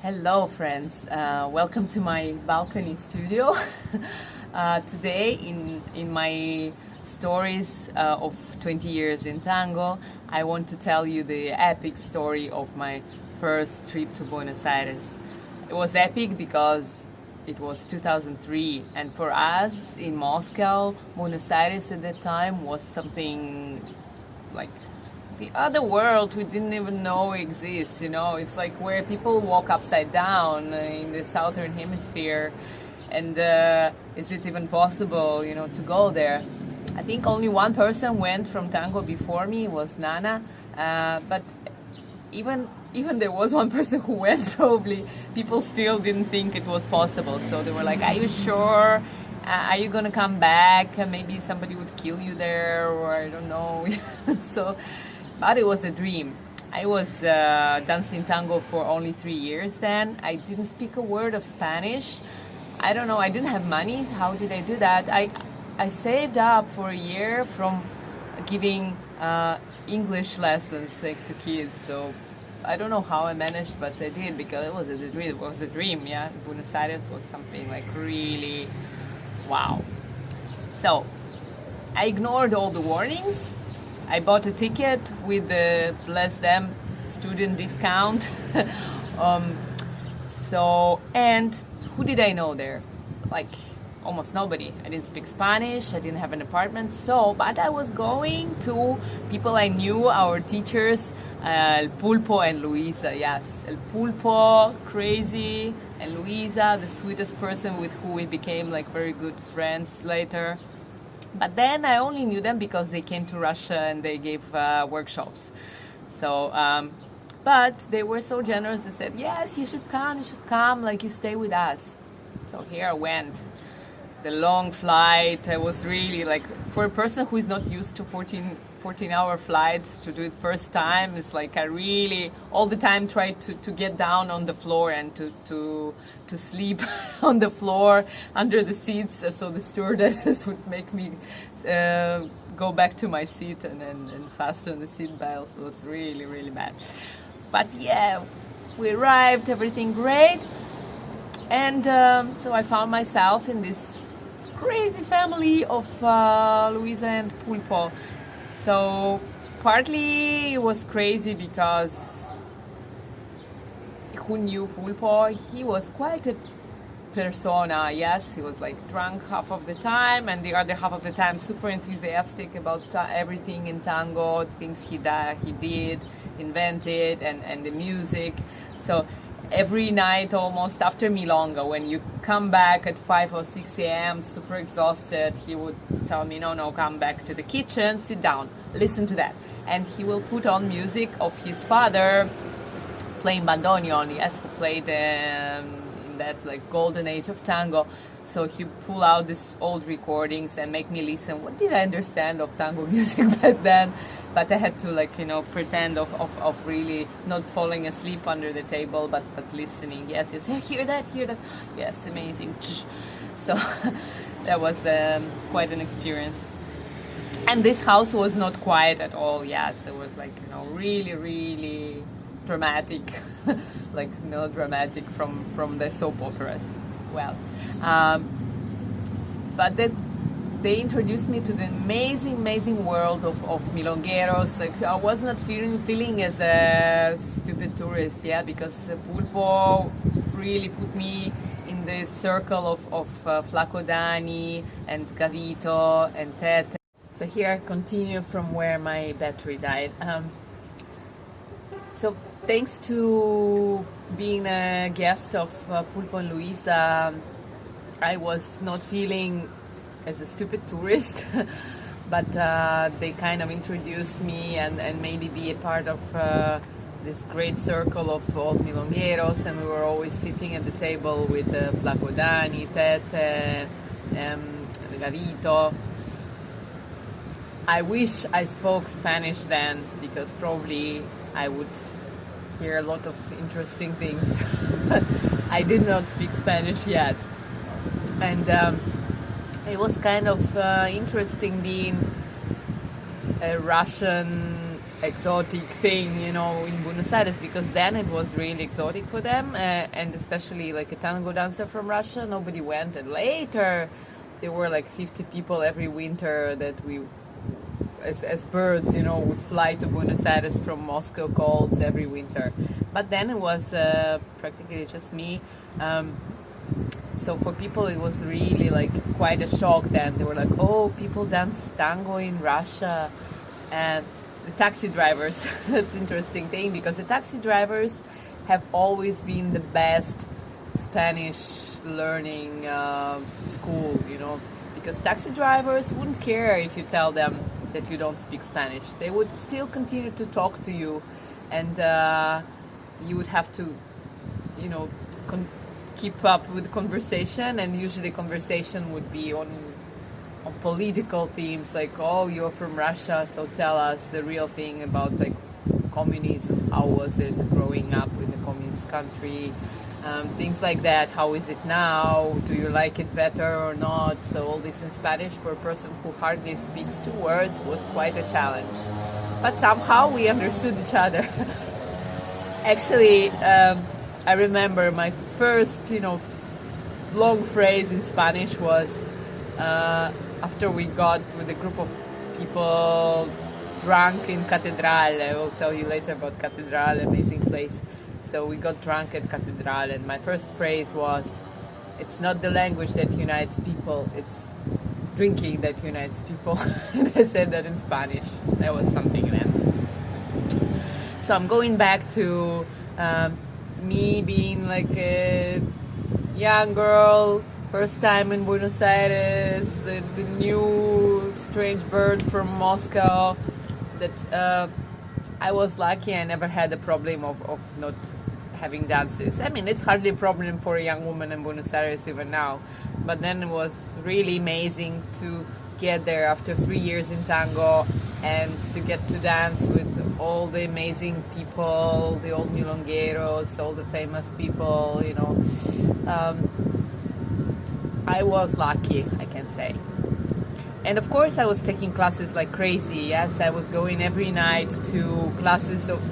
Hello friends, welcome to my balcony studio. Today in my stories of 20 years in tango, I want to tell you the epic story of my first trip to Buenos Aires. It was epic because it was 2003, and for us in Moscow, Buenos Aires at that time was something like the other world we didn't even know exists. It's like where people walk upside down in the southern hemisphere, and is it even possible to go there? I think only one person went from tango before me, was Nana, but even there was one person who went, probably people still didn't think it was possible. So they were like, are you sure? Are you gonna come back? Maybe somebody would kill you there, or I don't know. But it was a dream. I was dancing tango for only 3 years then. I didn't speak a word of Spanish. I don't know, I didn't have money. How did I do that? I saved up for a year from giving English lessons to kids. So I don't know how I managed, but I did, because it was a dream. It was a dream, yeah. Buenos Aires was something like really wow. So I ignored all the warnings. I bought a ticket with the, bless them, student discount. And who did I know there? Like almost nobody. I didn't speak Spanish. I didn't have an apartment. But I was going to people I knew, our teachers, El Pulpo and Luisa. Yes, El Pulpo, crazy, and Luisa, the sweetest person with who we became like very good friends later. But then I only knew them because they came to Russia and they gave workshops. But they were so generous. They said, yes, you should come, like you stay with us. So here I went. The long flight, I was really like, for a person who is not used to 14-hour flights, to do it first time, it's like I really all the time tried to get down on the floor and to sleep on the floor under the seats, so the stewardesses would make me go back to my seat and fasten the seat belts. It was really, really bad. But yeah, we arrived, everything great. And so I found myself in this crazy family of Luisa and Pulpo. So partly it was crazy because who knew Pulpo? He was quite a persona. Yes, he was like drunk half of the time, and the other half of the time super enthusiastic about everything in tango, things he did, invented, and the music. So every night almost after Milonga, when you come back at 5 or 6 a.m. super exhausted, he would tell me, no, come back to the kitchen, sit down, listen to that. And he will put on music of his father playing bandoneon. Yes, he played in that like golden age of tango. So he pull out these old recordings and make me listen. What did I understand of tango music back then? But I had to pretend of really not falling asleep under the table, but listening. Yes, hey, hear that. Yes, amazing. So that was quite an experience. And this house was not quiet at all. Yes, it was really, really dramatic, like melodramatic from the soap operas. Well, but they introduced me to the amazing world of milongueros. Like, I was not feeling as a stupid tourist, yeah, because Pulpo really put me in the circle of Flaco Dani and Gavito and Tete. So here I continue from where my battery died. So thanks to being a guest of Pulpo and Luisa, I was not feeling as a stupid tourist, but they kind of introduced me and made me be a part of this great circle of old milongueros, and we were always sitting at the table with Flaco Dani, Tete, Gavito. I wish I spoke Spanish then, because probably I would hear a lot of interesting things. I did not speak Spanish yet, and it was kind of interesting being a Russian exotic thing, you know, in Buenos Aires, because then it was really exotic for them, and especially like a tango dancer from Russia, nobody went. And later, there were like 50 people every winter that we, as birds, you know, would fly to Buenos Aires from Moscow colds every winter. But then it was practically just me. So for people, it was really like quite a shock. Then they were like, "Oh, people dance tango in Russia," and the taxi drivers. That's an interesting thing, because the taxi drivers have always been the best Spanish learning school, you know, because taxi drivers wouldn't care if you tell them that you don't speak Spanish. They would still continue to talk to you, and you would have to, you know, keep up with the conversation, and usually conversation would be on political themes, like, oh, you're from Russia, so tell us the real thing about like communism. How was it growing up in a communist country? Things like that. How is it now? Do you like it better or not? So all this in Spanish for a person who hardly speaks 2 words was quite a challenge. But somehow we understood each other. Actually, I remember my first, you know, long phrase in Spanish was after we got with a group of people drunk in Catedral. I will tell you later about Catedral, amazing place. So we got drunk at Catedral, and my first phrase was, "It's not the language that unites people, it's drinking that unites people." And I said that in Spanish. That was something then. So I'm going back to me being like a young girl, first time in Buenos Aires, the new strange bird from Moscow, that I was lucky. I never had a problem of not having dances. I mean, it's hardly a problem for a young woman in Buenos Aires even now. But then it was really amazing to get there after 3 years in tango and to get to dance with all the amazing people, the old milongueros, all the famous people, you know. I was lucky, I can say. And of course I was taking classes like crazy. Yes, I was going every night to classes of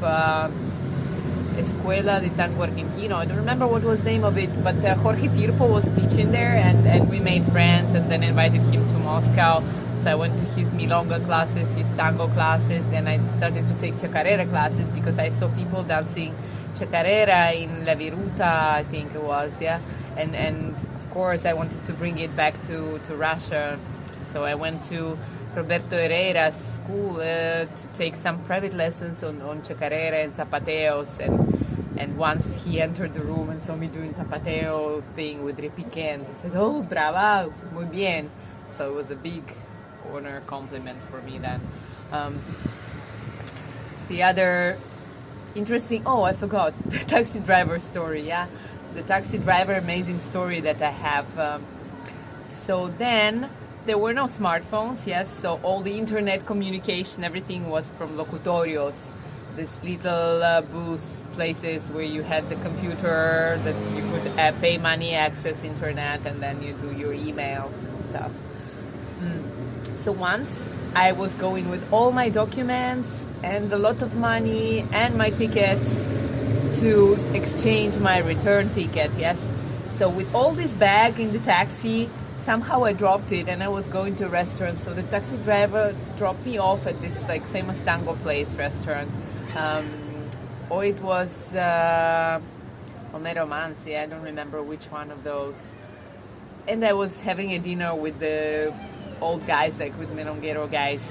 Escuela de Tango Argentino. I don't remember what was the name of it, but Jorge Firpo was teaching there, and we made friends, and then invited him to Moscow. So I went to his milonga classes, his tango classes. Then I started to take chacarera classes because I saw people dancing chacarera in La Viruta, I think it was, yeah. And of course I wanted to bring it back to Russia. So I went to Roberto Herrera's school to take some private lessons on chacarera and zapateos. And once he entered the room and saw me doing zapateo thing with repique, and he said, "Oh, brava, muy bien." So it was a big honor, compliment for me then. The other interesting, oh, I forgot, the taxi driver story, yeah. The taxi driver amazing story that I have. So then there were no smartphones, yes, so all the internet communication, everything was from locutorios, these little booths, places where you had the computer that you could pay money, access internet, and then you do your emails and stuff. So once I was going with all my documents and a lot of money and my tickets to exchange my return ticket, yes. So with all this bag in the taxi, somehow I dropped it, and I was going to a restaurant. So the taxi driver dropped me off at this like famous tango place restaurant. Or it was Homero Manzi, I don't remember which one of those. And I was having a dinner with the old guys, like with milonguero guys.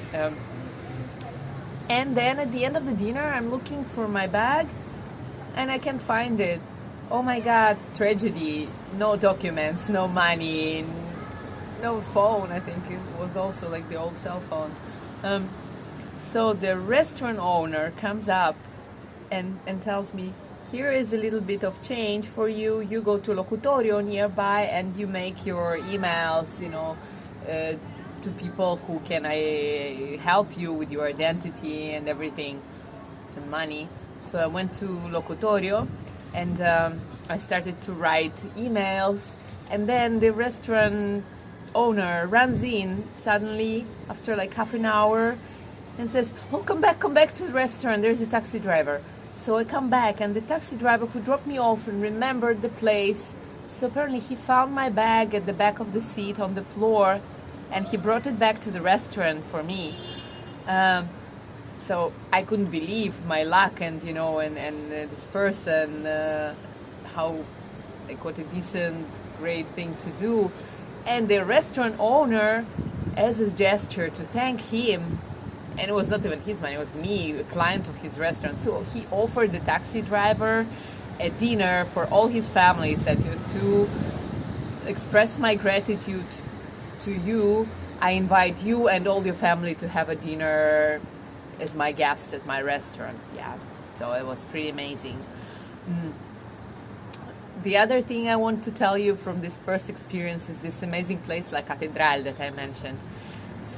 And then at the end of the dinner, I'm looking for my bag, and I can't find it. Oh my God, tragedy. No documents, no money, no phone. I think it was also like the old cell phone. So the restaurant owner comes up and tells me, "Here is a little bit of change for you. You go to Locutorio nearby and you make your emails, you know, to people who can help you with your identity and everything, and money." So I went to Locutorio, and I started to write emails, and then the restaurant owner runs in suddenly after like half an hour, and says, "Oh, come back to the restaurant. There's a taxi driver." So I come back, and the taxi driver who dropped me off and remembered the place. So apparently he found my bag at the back of the seat on the floor, and he brought it back to the restaurant for me. So I couldn't believe my luck, and this person, how like what a decent, great thing to do. And the restaurant owner, as a gesture to thank him, and it was not even his money, it was me, a client of his restaurant. So he offered the taxi driver a dinner for all his family. He said, to express my gratitude to you, I invite you and all your family to have a dinner as my guest at my restaurant. Yeah, so it was pretty amazing. The other thing I want to tell you from this first experience is this amazing place, La Catedral, that I mentioned.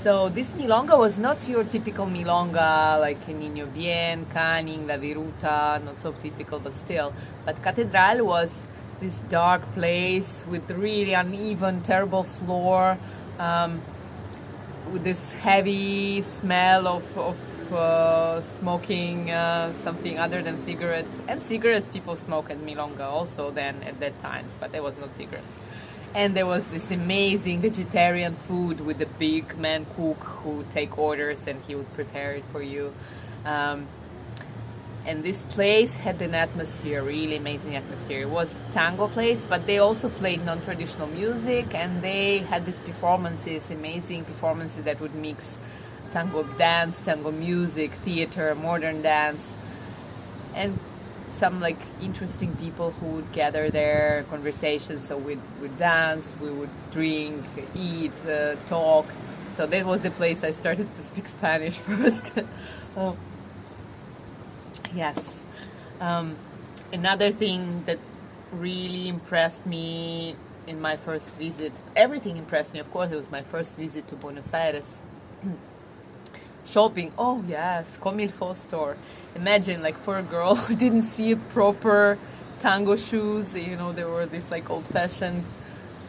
So this milonga was not your typical milonga like Niño Bien, Canning, La Viruta, not so typical, but still. But Catedral was this dark place with really uneven, terrible floor, with this heavy smell of smoking something other than cigarettes. And cigarettes people smoke at milonga also then at that times, but there was not cigarettes. And there was this amazing vegetarian food with the big man cook who take orders and he would prepare it for you. And this place had an atmosphere, really amazing atmosphere. It was tango place, but they also played non-traditional music, and they had these performances, amazing performances that would mix tango dance, tango music, theater, modern dance, and some like interesting people who would gather there, conversations. So we'd dance, we would drink, eat, talk. So that was the place I started to speak Spanish first. Yes. Another thing that really impressed me in my first visit, everything impressed me, of course, it was my first visit to Buenos Aires. Shopping, oh yes, Comilfo store. Imagine, like, for a girl who didn't see proper tango shoes, there were these like old-fashioned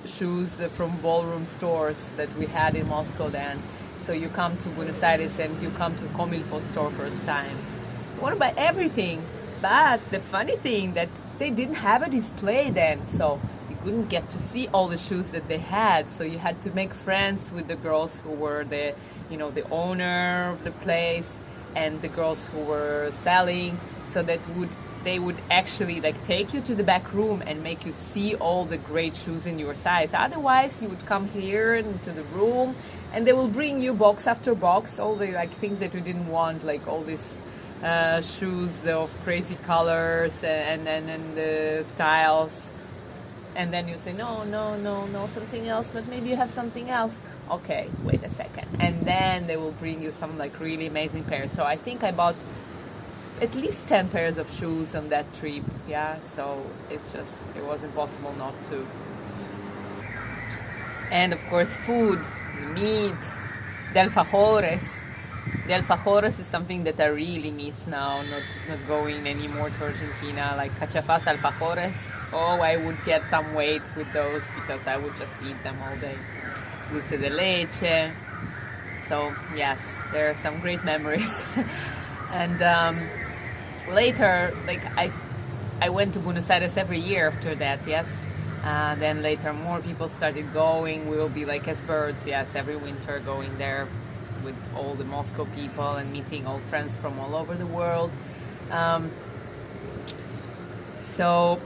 shoes from ballroom stores that we had in Moscow then. So you come to Buenos Aires and you come to Comilfo store first time. You want to buy everything, but the funny thing that they didn't have a display then, so you couldn't get to see all the shoes that they had. So you had to make friends with the girls who were the owner of the place and the girls who were selling, so that they would actually like take you to the back room and make you see all the great shoes in your size. Otherwise, you would come here into the room and they will bring you box after box, all the like things that you didn't want, like all these shoes of crazy colors and styles. And then you say, no, something else, but maybe you have something else. Okay, wait a second. And then they will bring you some like really amazing pairs. So I think I bought at least 10 pairs of shoes on that trip. Yeah, so it was impossible not to. And of course, food, meat, the alfajores. The alfajores is something that I really miss now, not going anymore to Argentina. Like cachafaz alfajores, oh, I would get some weight with those because I would just eat them all day. Dulce de leche. So yes, there are some great memories. And later, like I went to Buenos Aires every year after that, yes. Then later more people started going. We will be like as birds, yes, every winter going there with all the Moscow people and meeting old friends from all over the world. So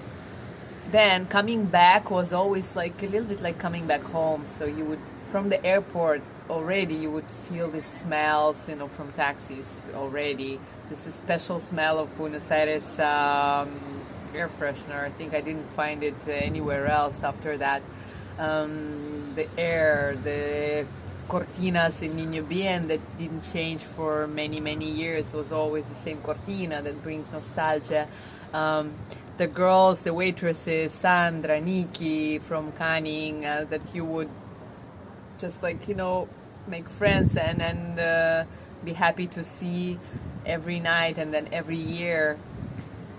then coming back was always like a little bit like coming back home. So you would, from the airport already, you would feel the smells, from taxis already. This is special smell of Buenos Aires air freshener. I think I didn't find it anywhere else after that. The air, the cortinas in Niño Bien that didn't change for many, many years. It was always the same cortina that brings nostalgia. The girls, the waitresses, Sandra, Nikki from Canning, that you would just make friends and be happy to see every night and then every year.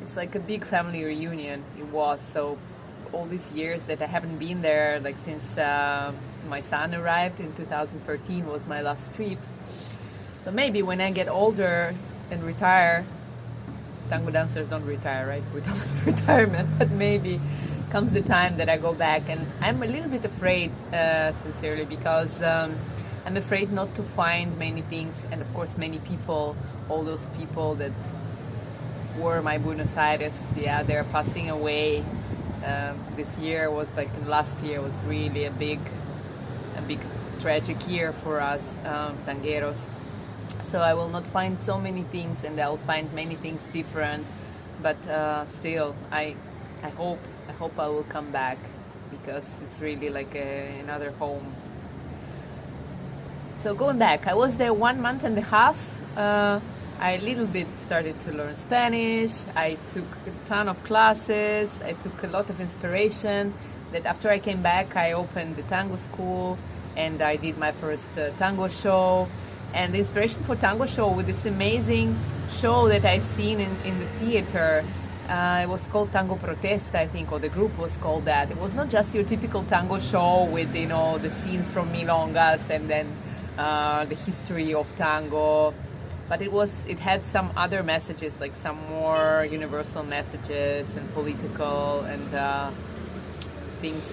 It's like a big family reunion. It was. So all these years that I haven't been there, like since my son arrived in 2013 was my last trip. So maybe when I get older and retire, tango dancers don't retire, right? We don't have retirement, but maybe comes the time that I go back. And I'm a little bit afraid, sincerely, because I'm afraid not to find many things, and of course many people, all those people that were my Buenos Aires, yeah, they're passing away. This year was like, last year was really a big tragic year for us, tangueros. So I will not find so many things, and I'll find many things different. But still, I hope I will come back, because it's really like another home. So going back, I was there 1 month and a half. I a little bit started to learn Spanish. I took a ton of classes. I took a lot of inspiration. That after I came back, I opened the tango school, and I did my first tango show. And the inspiration for tango show with this amazing show that I seen in the theater. It was called Tango Protesta, I think, or the group was called that. It was not just your typical tango show with, you know, the scenes from milongas and then the history of tango, but it had some other messages, like some more universal messages and political and things,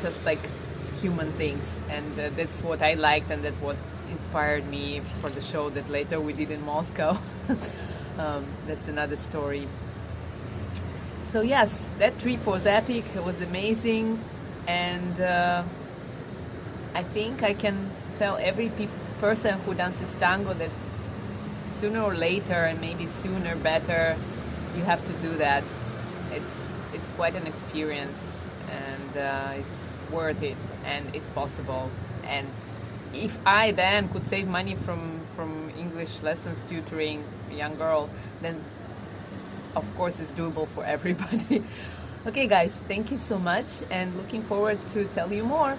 just like human things. And that's what I liked, and that's what inspired me for the show that later we did in Moscow. That's another story. So yes, that trip was epic. It was amazing, and I think I can tell every person who dances tango that sooner or later, and maybe sooner better, you have to do that. It's quite an experience, and it's worth it, and it's possible. And if I then could save money from English lessons, tutoring a young girl, then of course it's doable for everybody. Okay guys, thank you so much, and looking forward to tell you more.